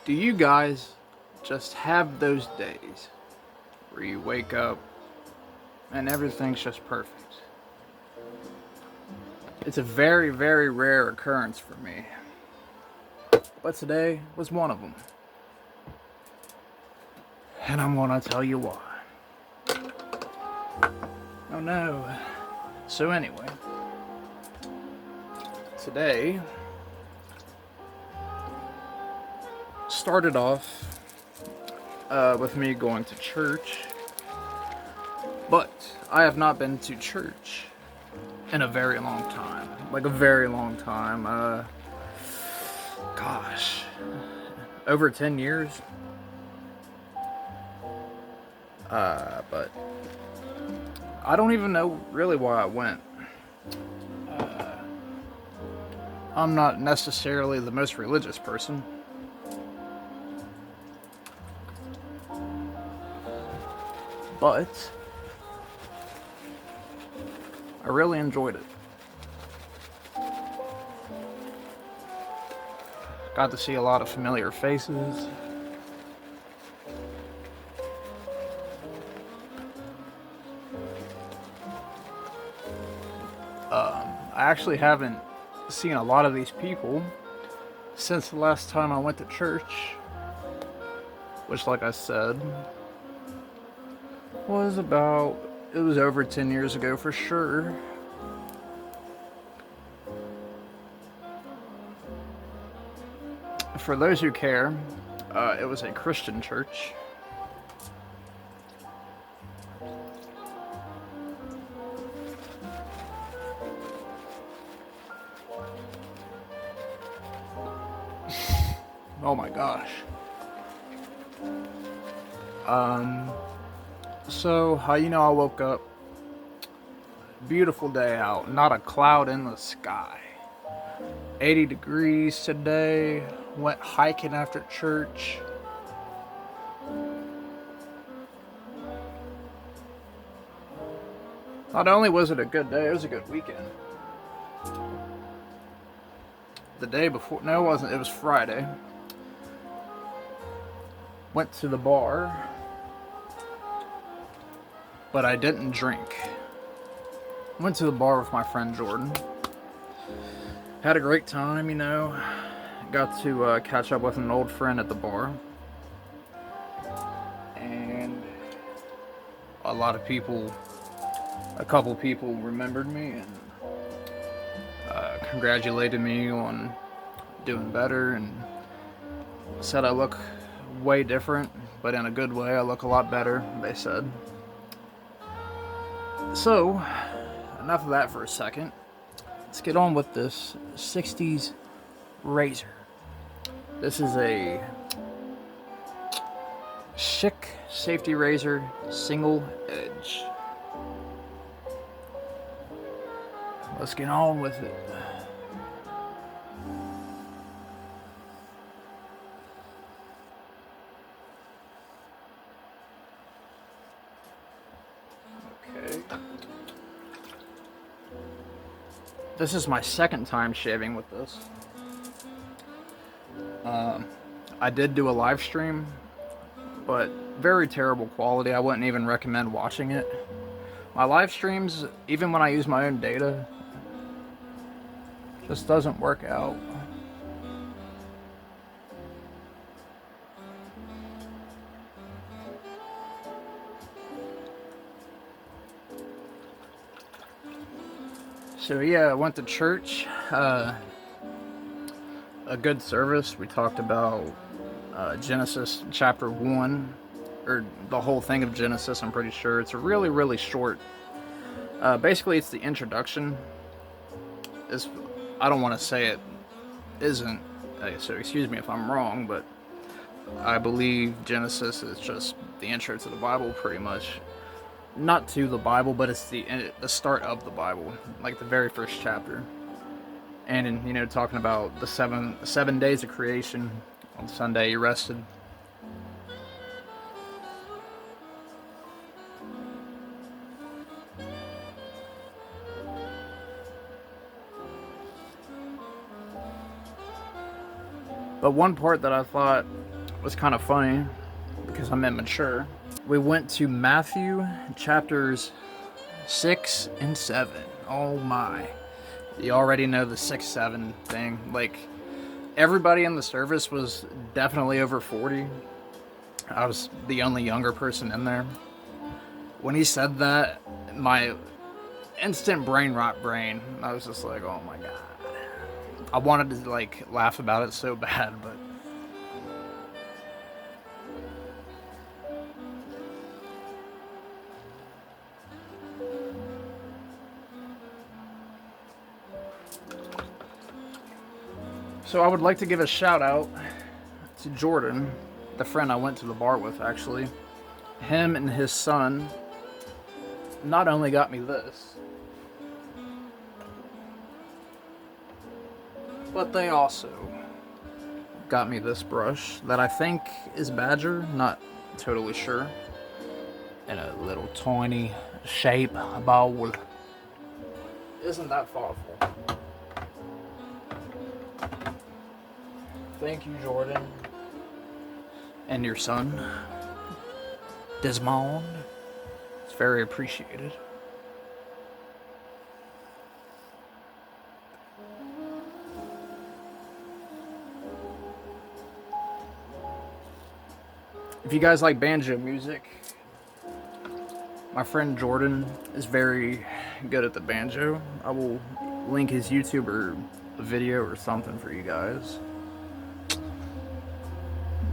Do you guys just have those days where you wake up and everything's just perfect? It's a very, very rare occurrence for me, but today was one of them. And I'm gonna tell you why. Oh no. So, anyway, today started off with me going to church, but I have not been to church in a very long time. Like a very long time. Gosh, over 10 years. But I don't even know really why I went. I'm not necessarily the most religious person, but I really enjoyed it. Got to see a lot of familiar faces. I actually haven't seen a lot of these people since the last time I went to church, which, like I said, it was over 10 years ago for sure. For those who care, it was a Christian church. Oh my gosh. So, how I woke up? Beautiful day out, not a cloud in the sky. 80 degrees today. Went hiking after church. Not only was it a good day, it was a good weekend. The day before, no, it wasn't, it was Friday. Went to the bar, but I didn't drink. Went to the bar with my friend Jordan. Had a great time, Got to catch up with an old friend at the bar. And a couple people remembered me and congratulated me on doing better and said I look way different, but in a good way. I look a lot better, they said. So, enough of that for a second. Let's get on with this 60s razor. This is a Schick safety razor, single edge. Let's get on with it. Okay. This is my second time shaving with this. I did do a live stream, but very terrible quality. I wouldn't even recommend watching it. My live streams, even when I use my own data, just doesn't work out. So yeah, I went to church. A good service. We talked about Genesis chapter 1, or the whole thing of Genesis, I'm pretty sure. It's a really, really short. Basically, it's the introduction. I don't want to say it isn't, so excuse me if I'm wrong, but I believe Genesis is just the intro to the Bible, pretty much. Not to the Bible, but it's the start of the Bible, like the very first chapter. And talking about the seven days of creation. On Sunday, he rested. But one part that I thought was kind of funny because I'm immature. We went to Matthew chapters 6 and 7. Oh my. You already know the 6-7 thing. Like, everybody in the service was definitely over 40. I was the only younger person in there. When he said that, my instant brain rot brain, I was just like, oh my god. I wanted to like laugh about it so bad, but so I would like to give a shout out to Jordan, the friend I went to the bar with actually. Him and his son not only got me this, but they also got me this brush that I think is Badger, not totally sure. In a little tiny shape bowl. Isn't that thoughtful? Thank you, Jordan. And your son, Desmond. It's very appreciated. If you guys like banjo music, my friend Jordan is very good at the banjo. I will link his YouTube or a video or something for you guys.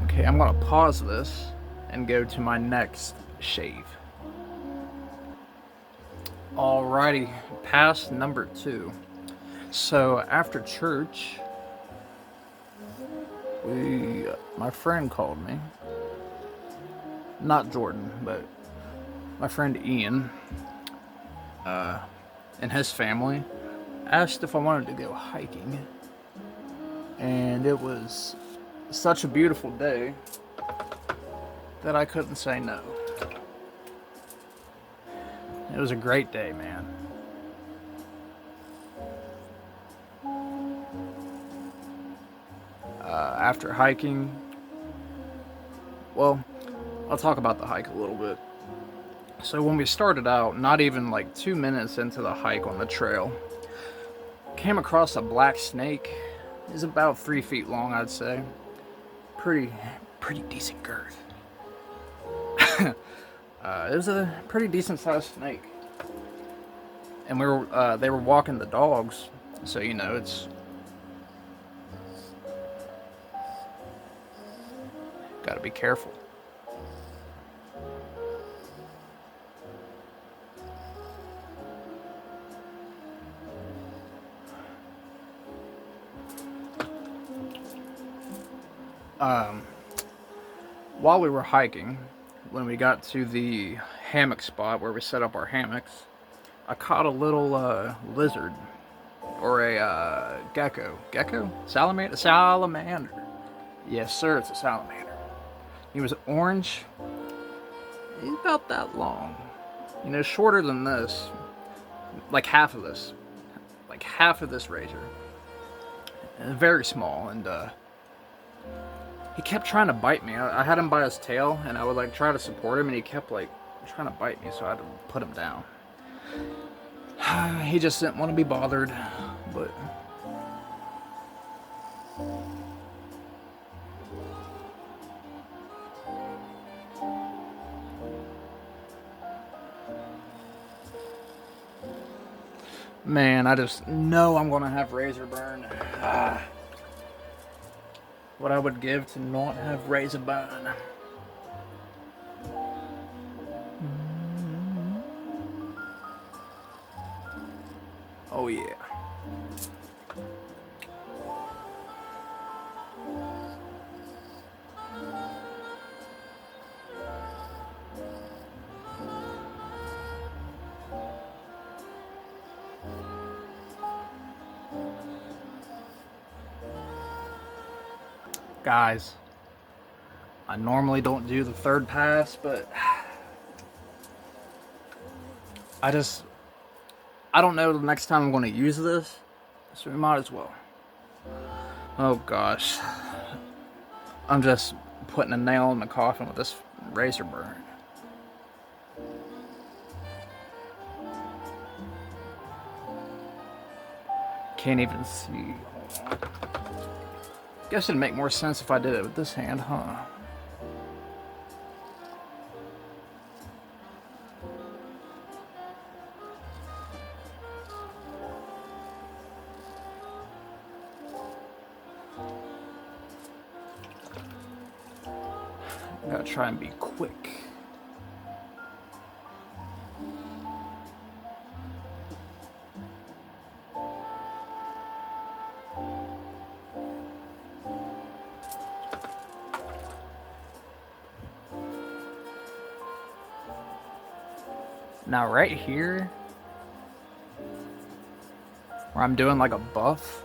Okay, I'm gonna pause this and go to my next shave. Alrighty, pass number 2. So after church, my friend called me. Not Jordan, but my friend Ian and his family asked if I wanted to go hiking. And it was such a beautiful day that I couldn't say no. It was a great day, man. After hiking, well, I'll talk about the hike a little bit. So when we started out, not even like 2 minutes into the hike on the trail, came across a black snake. It's about 3 feet long, I'd say. Pretty decent girth. It was a pretty decent sized snake. And they were walking the dogs, so you know it's gotta be careful. While we were hiking, when we got to the hammock spot where we set up our hammocks, I caught a little lizard, or a gecko. Gecko? Salamander? Salamander. Yes, sir, it's a salamander. He was orange. He's about that long. You know, shorter than this. Like half of this. Like half of this razor. And very small, and he kept trying to bite me. I had him by his tail, and I would like try to support him, and he kept like trying to bite me, so I had to put him down. He just didn't want to be bothered, but man, I just know I'm gonna have razor burn. What I would give to not have razor burn. Oh yeah. Guys, I normally don't do the third pass, but I don't know the next time I'm going to use this, so we might as well. Oh gosh, I'm just putting a nail in the coffin with this razor burn. Can't even see. Hold on. Guess it'd make more sense if I did it with this hand, huh? I gotta try and be quick. Now right here, where I'm doing like a buff,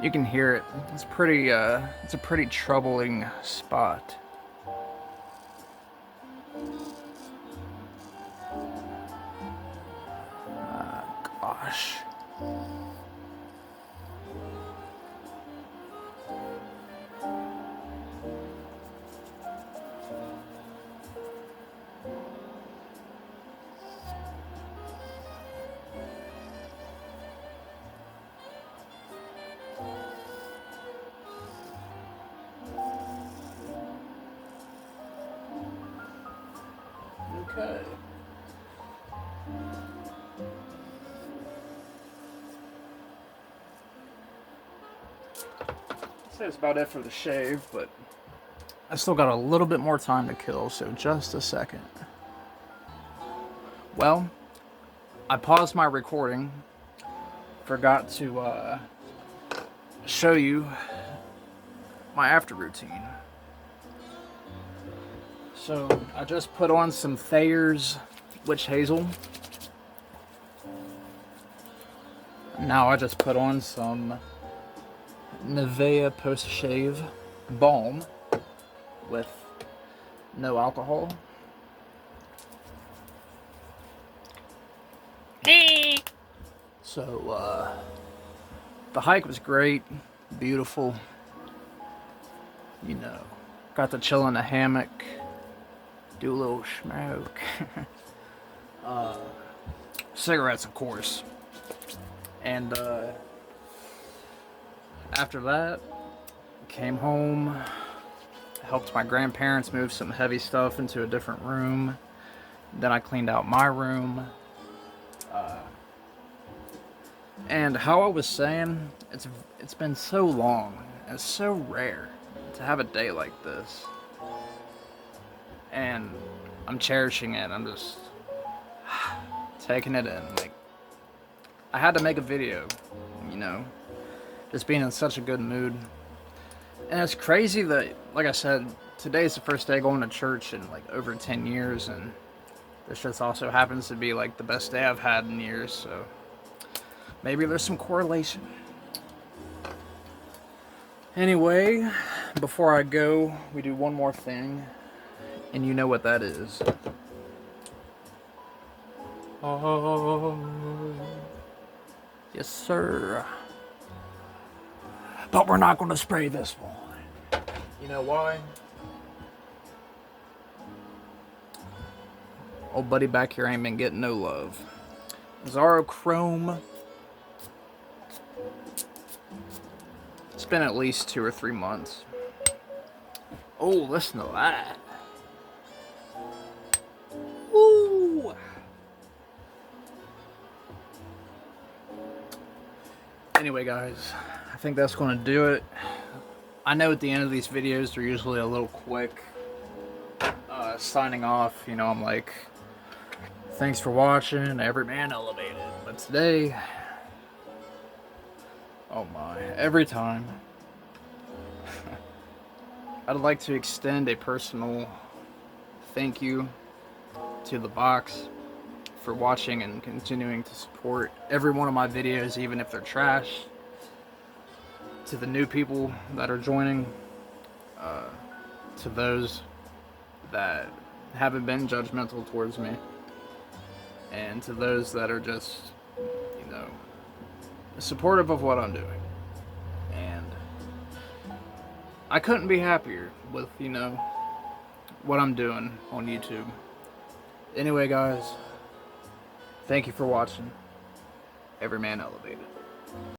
you can hear it. It's a pretty troubling spot. Gosh. Okay. I'd say that's about it for the shave, but I still got a little bit more time to kill, so just a second. Well, I paused my recording, forgot to show you my after routine. So I just put on some Thayer's Witch Hazel. Now I just put on some Nivea Post Shave Balm with no alcohol. So the hike was great, beautiful. You know, got to chill in a hammock, do a little smoke. Cigarettes, of course. And after that, came home, helped my grandparents move some heavy stuff into a different room. Then I cleaned out my room. And how I was saying, it's been so long, and it's so rare to have a day like this. And I'm cherishing it. I'm just taking it in. Like, I had to make a video, you know, just being in such a good mood. And it's crazy that, like I said, today's the first day going to church in like over 10 years, and this just also happens to be like the best day I've had in years, so maybe there's some correlation. Anyway, before I go, we do one more thing, and you know what that is. Yes, sir. But we're not going to spray this one. You know why? Old buddy back here ain't been getting no love. Zaro Chrome. It's been at least 2 or 3 months. Oh, listen to that. Woo! Anyway, guys, I think that's going to do it. I know at the end of these videos, they're usually a little quick. Signing off, you know, I'm like, thanks for watching, every man elevated. But today, oh my, every time, I'd like to extend a personal thank you to the box for watching and continuing to support every one of my videos, even if they're trash. To the new people that are joining, to those that haven't been judgmental towards me, and to those that are just, you know, supportive of what I'm doing. And I couldn't be happier with, what I'm doing on YouTube. Anyway, guys, thank you for watching. Every Man Elevated.